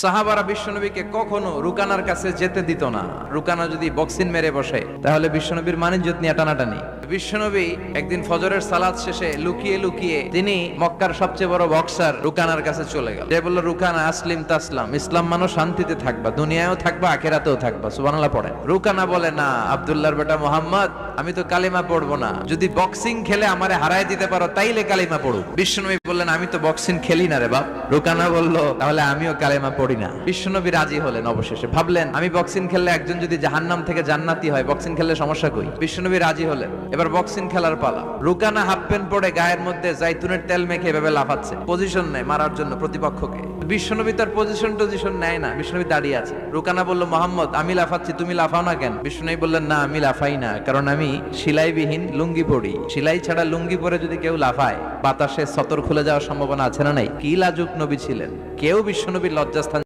সাহাবারা বিশ্বনবীকে কখনো রুকানার কাছে যেতে দিত না। রুকানা যদি বক্সিং মেরে বসে তাহলে বিশ্বনবীর মানিজ্জত নিয়ে টানাটানি। বিশ্বনবী একদিন ফজরের সালাত শেষে লুকিয়ে লুকিয়ে তিনি মক্কার সবচেয়ে বড় বক্সার রুকানার কাছে চলে গেল। সে বলল, রুকানা আসলিম তাসলাম, ইসলাম মানো শান্তিতে থাকবা, দুনিয়ায়ও থাকবা আখিরাতেও থাকবা। সুবহানাল্লাহ পড়েন। রুকানা বলে, না আব্দুল্লাহর বেটা মুহাম্মদ, আমি তো কালিমা পড়বো না, যদি বক্সিং খেলে আমারে হারায় দিতে পারো তাইলে কালিমা পড়ো। বিশ্বনবী বললেন, আমি তো বক্সিং খেলি না রে বাপ। রুকানা বলল, তাহলে আমিও কালিমা পড়ি না। বিশ্বনবী রাজি হলেন। অবশেষে ভাবলেন, আমি বক্সিং খেললে একজন যদি জাহান্নাম থেকে জান্নাতি হয়, বক্সিং খেললে সমস্যা কই। বিশ্বনবী রাজি হলেন। এবার বক্সিং খেলার পালা। রুকানা হাফ প্যান্ট পরে গায়ের মধ্যে জাইতুনের তেল মেখে এভাবে লাফাচ্ছে, পজিশন নেয় মারার জন্য প্রতিপক্ষকে। বিশ্বনবী তার পজিশন নেয় না, বিশ্বনবী দাঁড়িয়ে আছে। রুকানা বলল, মোহাম্মদ আমি লাফাচ্ছি, তুমি লাফাও না কেন? বিশ্বনবী বললেন, না আমি লাফাই না, কারণ আমি সেলাইবিহীন লুঙ্গি পরি। সেলাই ছাড়া লুঙ্গি পরে যদি কেউ লাফায়, বাতাসে সতর খুলে যাওয়ার সম্ভাবনা আছে না নাই? কি লাজুক নবী ছিলেন, কেউ বিশ্বনবীর লজ্জাস্থান